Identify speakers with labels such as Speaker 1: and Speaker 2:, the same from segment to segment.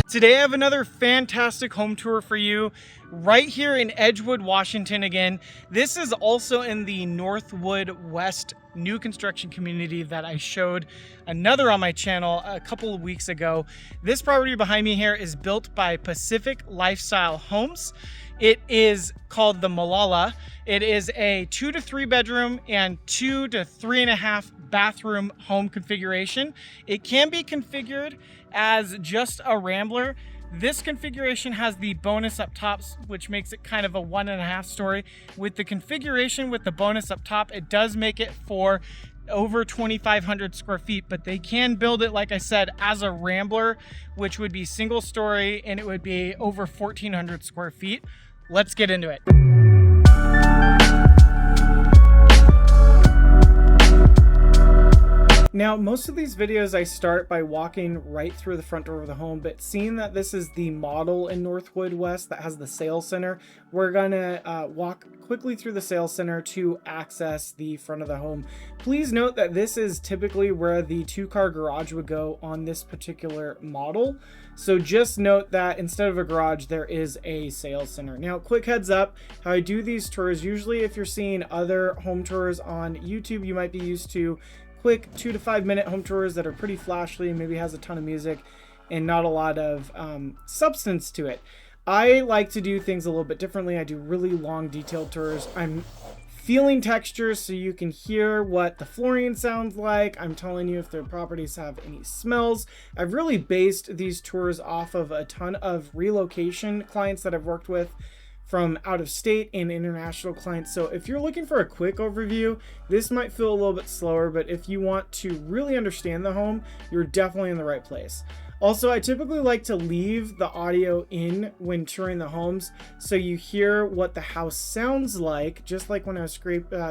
Speaker 1: Today I have another fantastic home tour for you right here in Edgewood, Washington again. This is also in the Northwood West new construction community that I showed another on my channel a couple of weeks ago. This property behind me here is built by Pacific Lifestyle Homes. It is called the Molalla. It is a 2 to 3 bedroom and 2 to 3.5 bathroom home configuration. It can be configured as just a rambler. This configuration has the bonus up top, which makes it kind of a 1.5 story. With the configuration with the bonus up top, it does make it for over 2,500 square feet, but they can build it, like I said, as a rambler, which would be single story, and it would be over 1,400 square feet. Let's get into it. Now, most of these videos I start by walking right through the front door of the home, but seeing that this is the model in Northwood West that has the sales center, we're gonna walk quickly through the sales center to access the front of the home. Please note that this is typically where the 2-car garage would go on this particular model. So just note that instead of a garage, there is a sales center. Now, quick heads up, how I do these tours, usually if you're seeing other home tours on YouTube, you might be used to quick 2 to 5 minute home tours that are pretty flashy, maybe has a ton of music and not a lot of substance to it. I like to do things a little bit differently. I do really long detailed tours. I'm feeling textures so you can hear what the flooring sounds like. I'm telling you if their properties have any smells. I've really based these tours off of a ton of relocation clients that I've worked with from out of state and international clients. So if you're looking for a quick overview, this might feel a little bit slower, but if you want to really understand the home, you're definitely in the right place. Also, I typically like to leave the audio in when touring the homes so you hear what the house sounds like, just like when I was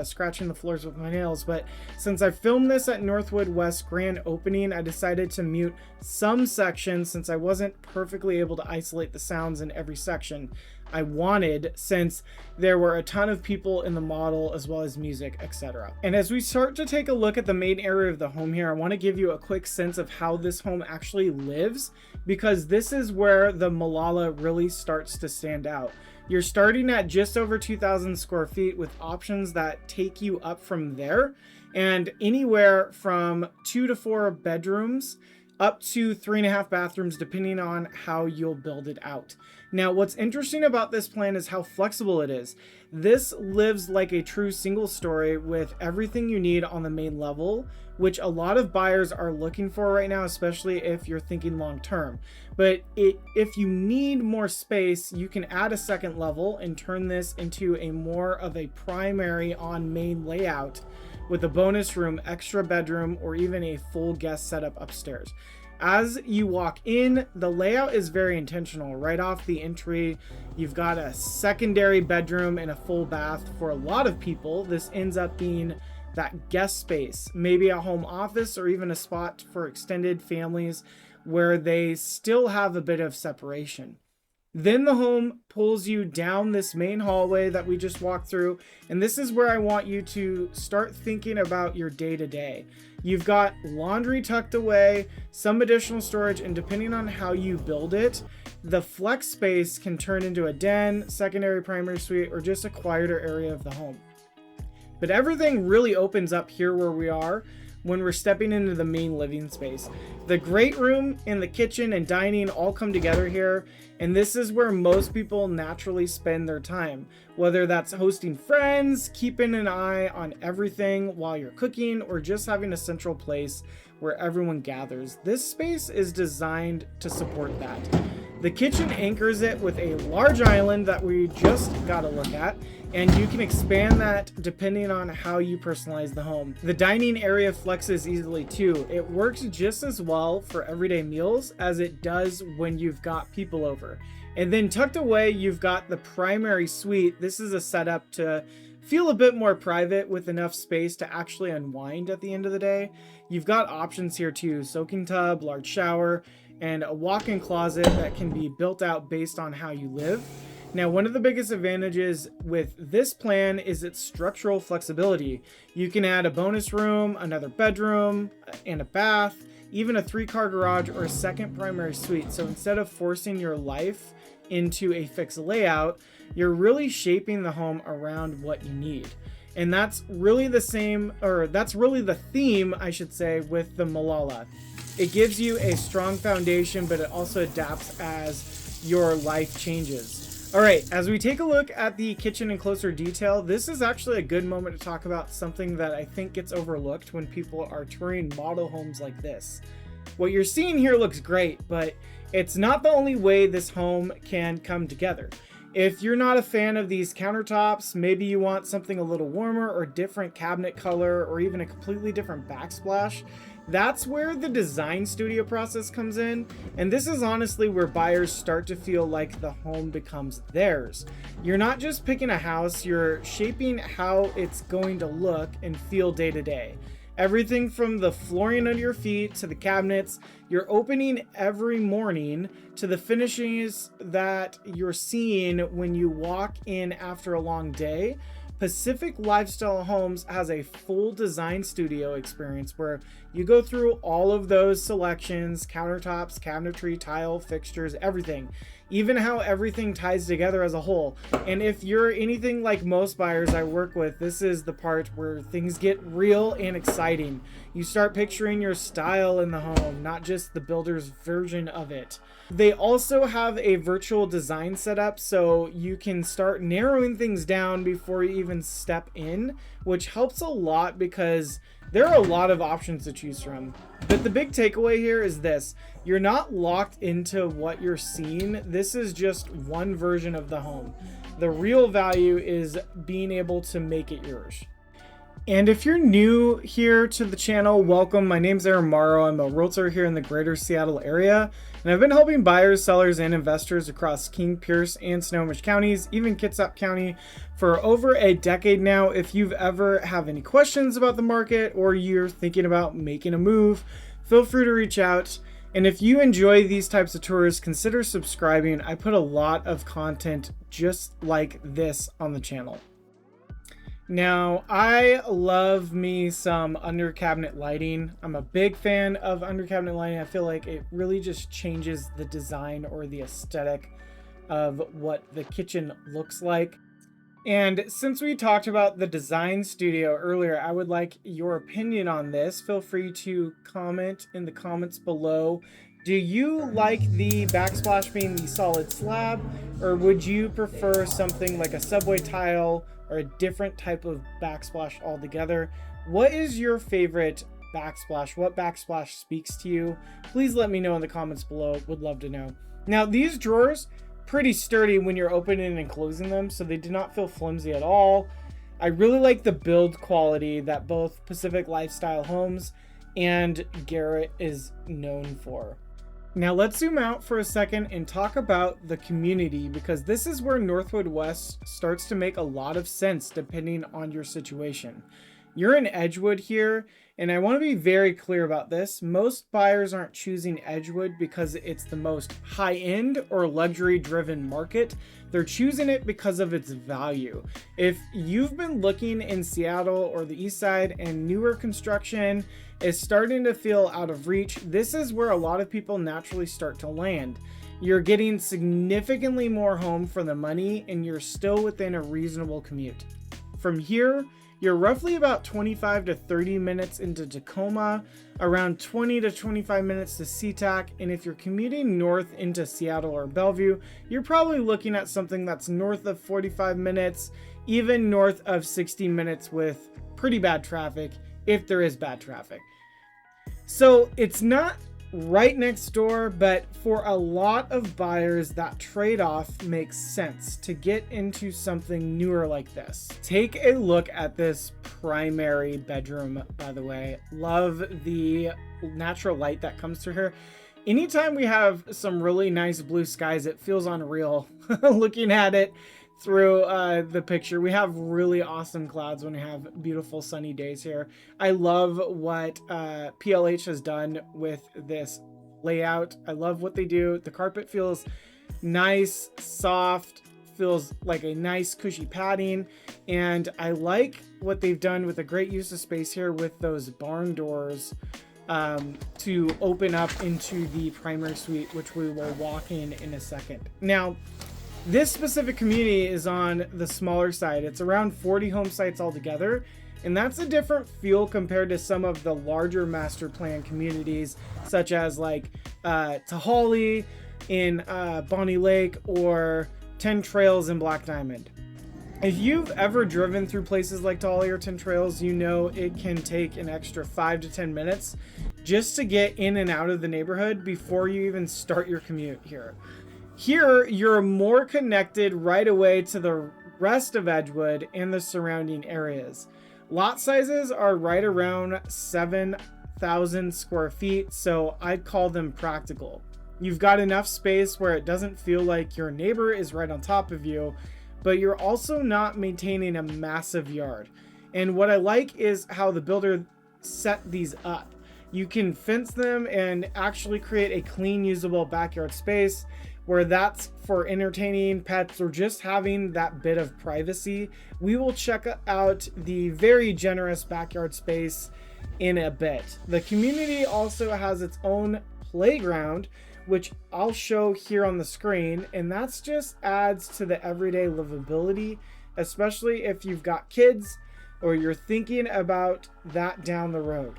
Speaker 1: scratching the floors with my nails. But since I filmed this at Northwood West grand opening, I decided to mute some sections since I wasn't perfectly able to isolate the sounds in every section I wanted, since there were a ton of people in the model as well as music, etc. And as we start to take a look at the main area of the home here, I want to give you a quick sense of how this home actually lives, because this is where the Malala really starts to stand out. You're starting at just over 2,000 square feet with options that take you up from there, and anywhere from 2 to 4 bedrooms up to 3.5 bathrooms, depending on how you'll build it out. Now, what's interesting about this plan is how flexible it is. This lives like a true single story with everything you need on the main level, which a lot of buyers are looking for right now, especially if you're thinking long term. But if you need more space, you can add a second level and turn this into a more of a primary on main layout with a bonus room, extra bedroom, or even a full guest setup upstairs. As you walk in, the layout is very intentional. Right off the entry, you've got a secondary bedroom and a full bath. For a lot of people, this ends up being that guest space, maybe a home office or even a spot for extended families where they still have a bit of separation. Then the home pulls you down this main hallway that we just walked through, and this is where I want you to start thinking about your day-to-day. You've got laundry tucked away, some additional storage, and depending on how you build it, the flex space can turn into a den, secondary primary suite, or just a quieter area of the home. But everything really opens up here where we are when we're stepping into the main living space. The great room and the kitchen and dining all come together here, and this is where most people naturally spend their time, whether that's hosting friends, keeping an eye on everything while you're cooking, or just having a central place where everyone gathers. This space is designed to support that. The kitchen anchors it with a large island that we just got to look at, and you can expand that depending on how you personalize the home. The dining area flexes easily too. It works just as well for everyday meals as it does when you've got people over. And then tucked away, you've got the primary suite. This is a setup to feel a bit more private with enough space to actually unwind at the end of the day. You've got options here too: soaking tub, large shower, and a walk-in closet that can be built out based on how you live. Now, one of the biggest advantages with this plan is its structural flexibility. You can add a bonus room, another bedroom, and a bath, even a 3-car garage or a second primary suite. So instead of forcing your life into a fixed layout, you're really shaping the home around what you need. And that's really the theme, I should say, with the Molalla. It gives you a strong foundation, but it also adapts as your life changes. All right, as we take a look at the kitchen in closer detail, this is actually a good moment to talk about something that I think gets overlooked when people are touring model homes like this. What you're seeing here looks great, but it's not the only way this home can come together. If you're not a fan of these countertops, maybe you want something a little warmer or different cabinet color or even a completely different backsplash, that's where the design studio process comes in. And this is honestly where buyers start to feel like the home becomes theirs. You're not just picking a house, you're shaping how it's going to look and feel day to day. Everything from the flooring under your feet to the cabinets you're opening every morning to the finishes that you're seeing when you walk in after a long day. Pacific Lifestyle Homes has a full design studio experience where you go through all of those selections, countertops, cabinetry, tile, fixtures, everything, even how everything ties together as a whole. And if you're anything like most buyers I work with, this is the part where things get real and exciting. You start picturing your style in the home, not just the builder's version of it. They also have a virtual design setup, so you can start narrowing things down before you even step in, which helps a lot because there are a lot of options to choose from. But the big takeaway here is this: you're not locked into what you're seeing. This is just one version of the home. The real value is being able to make it yours. And if you're new here to the channel, welcome. My name's Aaron Morrow. I'm a realtor here in the greater Seattle area, and I've been helping buyers, sellers, and investors across King, Pierce, and Snohomish counties, even Kitsap County, for over a decade now. If you've ever have any questions about the market or you're thinking about making a move, feel free to reach out. And if you enjoy these types of tours, consider subscribing. I put a lot of content just like this on the channel. Now, I love me some under cabinet lighting. I'm a big fan of under cabinet lighting. I feel like it really just changes the design or the aesthetic of what the kitchen looks like. And since we talked about the design studio earlier, I would like your opinion on this. Feel free to comment in the comments below. Do you like the backsplash being the solid slab, or would you prefer something like a subway tile or a different type of backsplash altogether? What is your favorite backsplash? What backsplash speaks to you? Please let me know in the comments below. Would love to know. Now, these drawers, pretty sturdy when you're opening and closing them, so they do not feel flimsy at all. I really like the build quality that both Pacific Lifestyle Homes and Garrette is known for. Now let's zoom out for a second and talk about the community, because this is where Northwood West starts to make a lot of sense depending on your situation. You're in Edgewood here, and I want to be very clear about this. Most buyers aren't choosing Edgewood because it's the most high-end or luxury-driven market. They're choosing it because of its value. If you've been looking in Seattle or the East Side and newer construction is starting to feel out of reach, this is where a lot of people naturally start to land. You're getting significantly more home for the money, and you're still within a reasonable commute. From here, you're roughly about 25 to 30 minutes into Tacoma, around 20 to 25 minutes to SeaTac, and if you're commuting north into Seattle or Bellevue, you're probably looking at something that's north of 45 minutes, even north of 60 minutes with pretty bad traffic, if there is bad traffic. So it's not right next door, but for a lot of buyers, that trade-off makes sense to get into something newer like this. Take a look at this primary bedroom, by the way. Love the natural light that comes through here. Anytime we have some really nice blue skies, it feels unreal looking at it through the picture. We have really awesome clouds when we have beautiful sunny days here. I love what PLH has done with this layout. I love what they do. The carpet feels nice, soft, feels like a nice cushy padding. And I like what they've done with a great use of space here with those barn doors to open up into the primary suite, which we will walk in a second. Now, this specific community is on the smaller side. It's around 40 home sites altogether, and that's a different feel compared to some of the larger master plan communities, such as like Tahali in Bonnie Lake or 10 Trails in Black Diamond. If you've ever driven through places like Tahali or 10 Trails, you know it can take an extra 5 to 10 minutes just to get in and out of the neighborhood before you even start your commute here. Here, you're more connected right away to the rest of Edgewood and the surrounding areas. Lot sizes are right around 7,000 square feet, so I'd call them practical. You've got enough space where it doesn't feel like your neighbor is right on top of you, but you're also not maintaining a massive yard. And what I like is how the builder set these up. You can fence them and actually create a clean, usable backyard space where that's for entertaining pets or just having that bit of privacy. We will check out the very generous backyard space in a bit. The community also has its own playground, which I'll show here on the screen, and that's just adds to the everyday livability, especially if you've got kids or you're thinking about that down the road.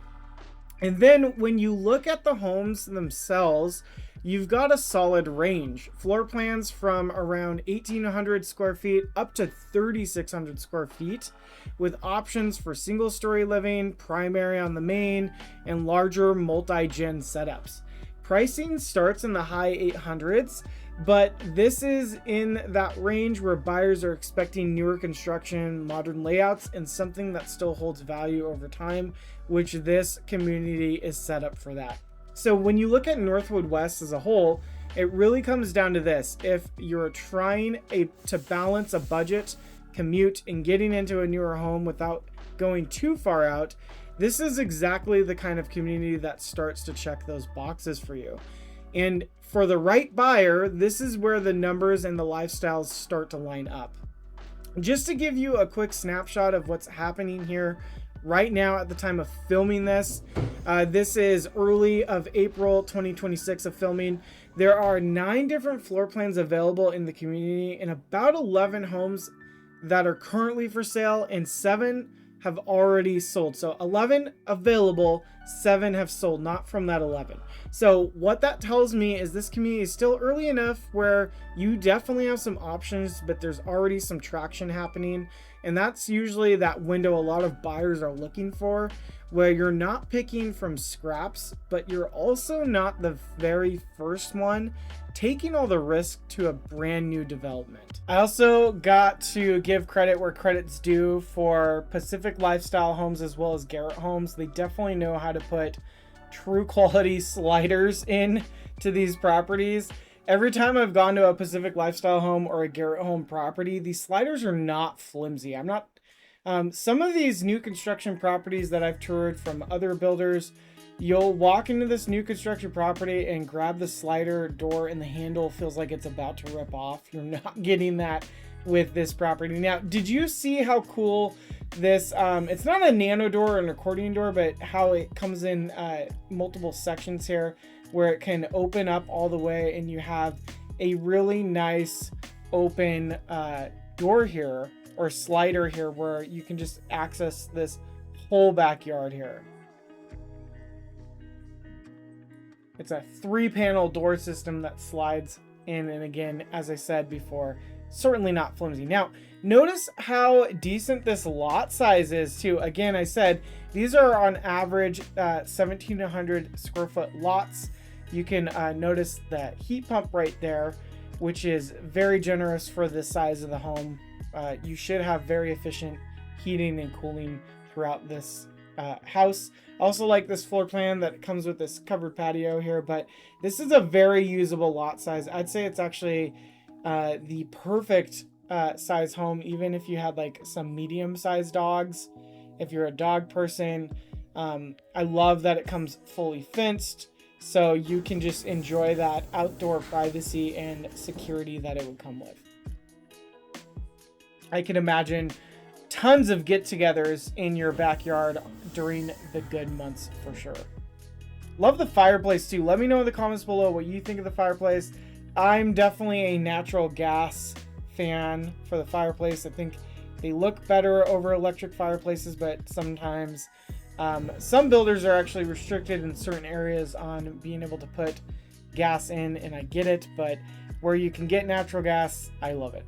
Speaker 1: And then when you look at the homes themselves, you've got a solid range. Floor plans from around 1,800 square feet up to 3,600 square feet, with options for single story living, primary on the main, and larger multi-gen setups. Pricing starts in the high 800s, but this is in that range where buyers are expecting newer construction, modern layouts, and something that still holds value over time, which this community is set up for that. So when you look at Northwood West as a whole, it really comes down to this. If you're trying to balance a budget, commute, and getting into a newer home without going too far out, this is exactly the kind of community that starts to check those boxes for you. And for the right buyer, this is where the numbers and the lifestyles start to line up. Just to give you a quick snapshot of what's happening here right now at the time of filming this, this is early of April 2026 of filming. There are 9 different floor plans available in the community and about 11 homes that are currently for sale, and 7 have already sold. So 11 available, 7 have sold, not from that 11. So what that tells me is this community is still early enough where you definitely have some options, but there's already some traction happening. And that's usually that window a lot of buyers are looking for, where you're not picking from scraps, but you're also not the very first one taking all the risk to a brand new development. I also got to give credit where credit's due for Pacific Lifestyle Homes as well as Garrette Homes. They definitely know how to put true quality sliders in to these properties. Every time I've gone to a Pacific Lifestyle home or a Garrette home property, these sliders are not flimsy. Some of these new construction properties that I've toured from other builders, you'll walk into this new construction property and grab the slider door and the handle feels like it's about to rip off. You're not getting that with this property. Now, did you see how cool this, it's not a nano door or an accordion door, but how it comes in multiple sections here where it can open up all the way and you have a really nice open door here or slider here where you can just access this whole backyard here. It's a 3-panel door system that slides in, and again, as I said before, certainly not flimsy. Now, notice how decent this lot size is too. Again, I said these are on average 1,700 square foot lots. You can notice the heat pump right there, which is very generous for the size of the home. You should have very efficient heating and cooling throughout this house. I also like this floor plan that comes with this covered patio here, but this is a very usable lot size. I'd say it's actually the perfect size home, even if you had like some medium-sized dogs. If you're a dog person, I love that it comes fully fenced, so you can just enjoy that outdoor privacy and security that it would come with. I can imagine tons of get-togethers in your backyard during the good months for sure. Love the fireplace too. Let me know in the comments below what you think of the fireplace. I'm definitely a natural gas fan for the fireplace. I think they look better over electric fireplaces, but sometimes some builders are actually restricted in certain areas on being able to put gas in, and I get it, but where you can get natural gas, I love it.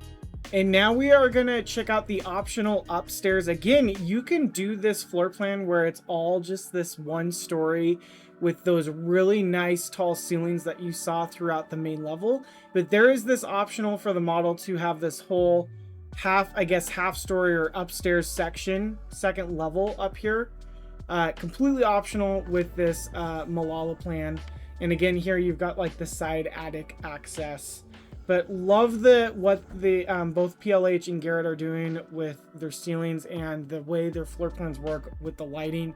Speaker 1: And now we are gonna check out the optional upstairs. Again, you can do this floor plan where it's all just this one story with those really nice tall ceilings that you saw throughout the main level. But there is this optional for the model to have this whole half story or upstairs section, second level up here. Completely optional with this Molalla plan. And again, here you've got like the side attic access. But love what the both PLH and Garrette are doing with their ceilings and the way their floor plans work with the lighting.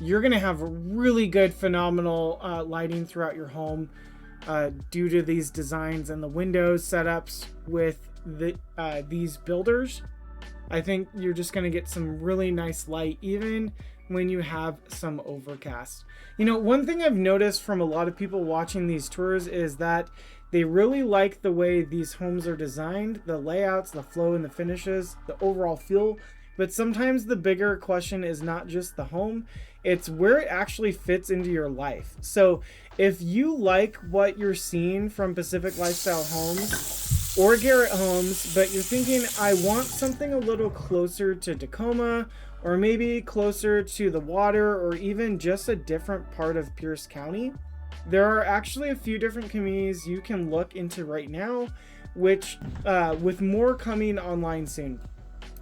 Speaker 1: You're gonna have really good, phenomenal lighting throughout your home due to these designs and the windows setups with these builders. I think you're just gonna get some really nice light even when you have some overcast. You know, one thing I've noticed from a lot of people watching these tours is that they really like the way these homes are designed, the layouts, the flow and the finishes, the overall feel. But sometimes the bigger question is not just the home, it's where it actually fits into your life. So if you like what you're seeing from Pacific Lifestyle Homes or Garrette Homes, but you're thinking, I want something a little closer to Tacoma, or maybe closer to the water, or even just a different part of Pierce County, there are actually a few different communities you can look into right now, which with more coming online soon.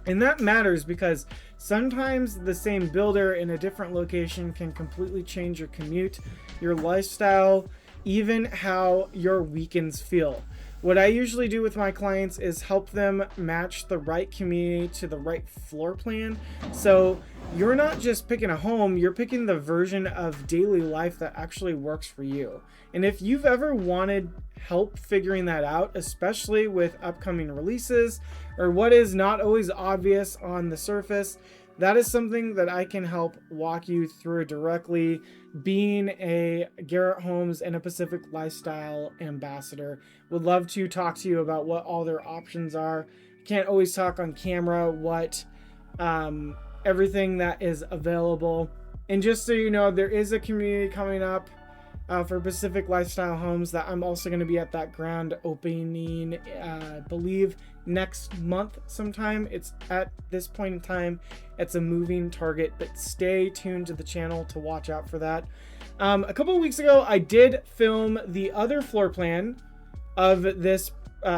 Speaker 1: And that matters because sometimes the same builder in a different location can completely change your commute, your lifestyle, even how your weekends feel. What I usually do with my clients is help them match the right community to the right floor plan. So you're not just picking a home, you're picking the version of daily life that actually works for you. And if you've ever wanted help figuring that out, especially with upcoming releases or what is not always obvious on the surface, that is something that I can help walk you through directly, being a Garrette Homes and a Pacific Lifestyle ambassador. Would love to talk to you about what all their options are. Can't always talk on camera what everything that is available. And just so you know, there is a community coming up for Pacific Lifestyle Homes that I'm also going to be at that grand opening, I believe next month sometime. It's at this point in time, it's a moving target, but stay tuned to the channel to watch out for that. A couple of weeks ago, I did film the other floor plan of this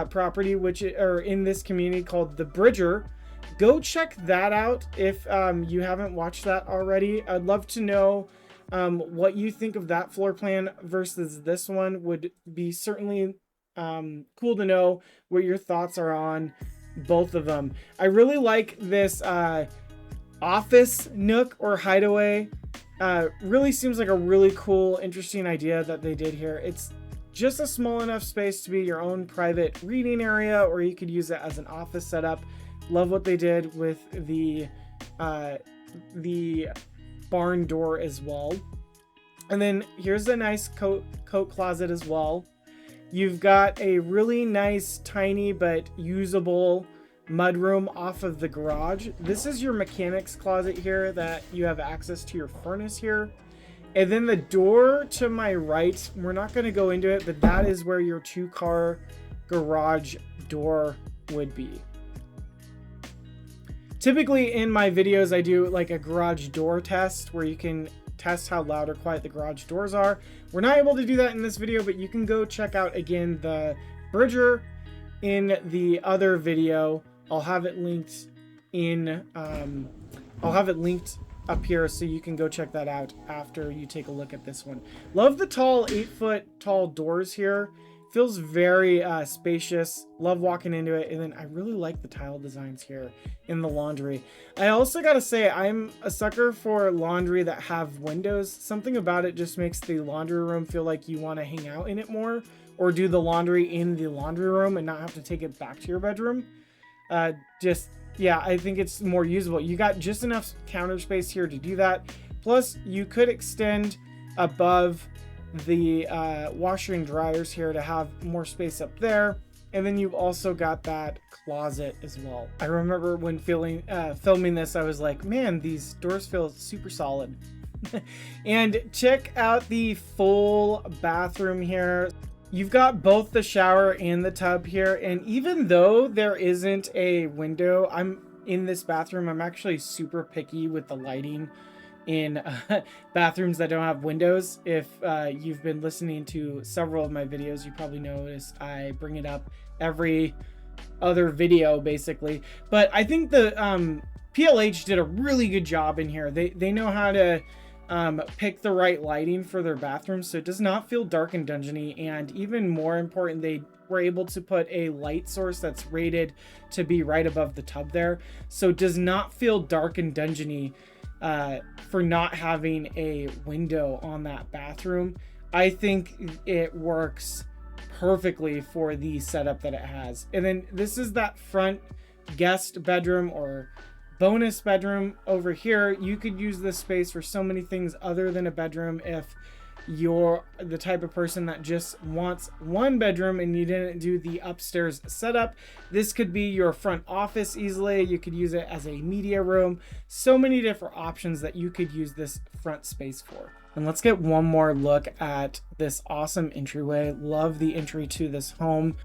Speaker 1: property, or in this community called The Bridger. Go check that out if you haven't watched that already. I'd love to know what you think of that floor plan versus this one. Would be certainly cool to know what your thoughts are on both of them. I really like this office nook or hideaway. Really seems like a really cool, interesting idea that they did here. It's just a small enough space to be your own private reading area, or you could use it as an office setup. Love what they did with the barn door as well. And then here's a nice coat closet as well. You've got a really nice, tiny but usable mudroom off of the garage. This is your mechanic's closet here that you have access to your furnace here. And then the door to my right, we're not going to go into it, but that is where your 2-car garage door would be. Typically in my videos, I do like a garage door test where you can test how loud or quiet the garage doors are. We're not able to do that in this video, but you can go check out again the Bridger in the other video. I'll have it linked in up here so you can go check that out after you take a look at this one. Love the tall 8-foot tall doors here. Feels very spacious. Love walking into it. And then I really like the tile designs here in the laundry. I also gotta say, I'm a sucker for laundry that have windows. Something about it just makes the laundry room feel like you want to hang out in it more, or do the laundry in the laundry room and not have to take it back to your bedroom. Just yeah, I think it's more usable. You got just enough counter space here to do that. Plus, you could extend above the washer and dryers here to have more space up there. And then you've also got that closet as well. I remember when filming this, I was like, man, these doors feel super solid. And check out the full bathroom here. You've got both the shower and the tub here. And even though there isn't a window, I'm in this bathroom, I'm actually super picky with the lighting in bathrooms that don't have windows. If you've been listening to several of my videos, you probably noticed I bring it up every other video basically. But I think the PLH did a really good job in here. They know how to pick the right lighting for their bathrooms so it does not feel dark and dungeony. And even more important, they were able to put a light source that's rated to be right above the tub there, so it does not feel dark and dungeony for not having a window on that bathroom. I think it works perfectly for the setup that it has. And then this is that front guest bedroom or bonus bedroom over here. You could use this space for so many things other than a bedroom. If you're the type of person that just wants one bedroom and you didn't do the upstairs setup, this could be your front office easily. You could use it as a media room. So many different options that you could use this front space for. And let's get one more look at this awesome entryway. Love the entry to this home.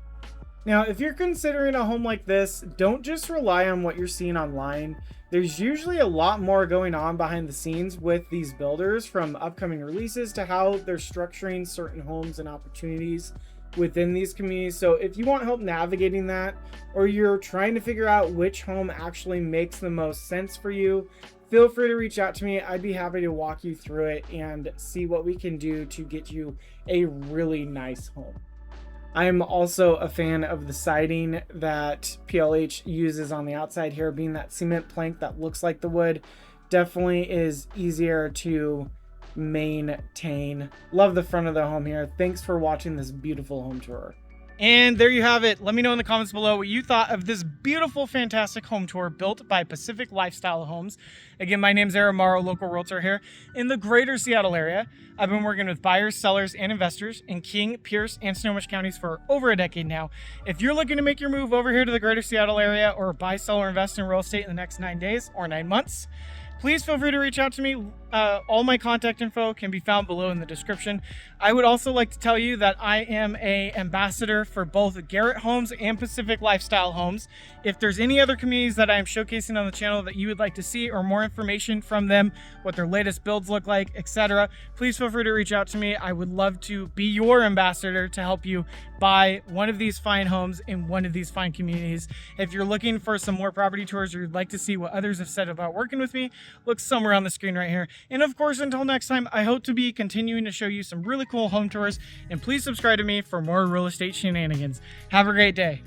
Speaker 1: Now, if you're considering a home like this, don't just rely on what you're seeing online. There's usually a lot more going on behind the scenes with these builders, from upcoming releases to how they're structuring certain homes and opportunities within these communities. So if you want help navigating that, or you're trying to figure out which home actually makes the most sense for you, feel free to reach out to me. I'd be happy to walk you through it and see what we can do to get you a really nice home. I'm also a fan of the siding that PLH uses on the outside here, being that cement plank that looks like the wood. Definitely is easier to maintain. Love the front of the home here. Thanks for watching this beautiful home tour. And there you have it. Let me know in the comments below what you thought of this beautiful, fantastic home tour built by Pacific Lifestyle Homes. Again, my name's Aaron Morrow, local realtor here in the greater Seattle area. I've been working with buyers, sellers, and investors in King, Pierce, and Snohomish counties for over a decade now. If you're looking to make your move over here to the greater Seattle area, or buy, sell, or invest in real estate in the next 9 days or 9 months, please feel free to reach out to me. All my contact info can be found below in the description. I would also like to tell you that I am an ambassador for both Garrette Homes and Pacific Lifestyle Homes. If there's any other communities that I am showcasing on the channel that you would like to see, or more information from them, what their latest builds look like, etc., please feel free to reach out to me. I would love to be your ambassador to help you buy one of these fine homes in one of these fine communities. If you're looking for some more property tours, or you'd like to see what others have said about working with me, look somewhere on the screen right here. And of course, until next time, I hope to be continuing to show you some really cool home tours, and please subscribe to me for more real estate shenanigans. Have a great day.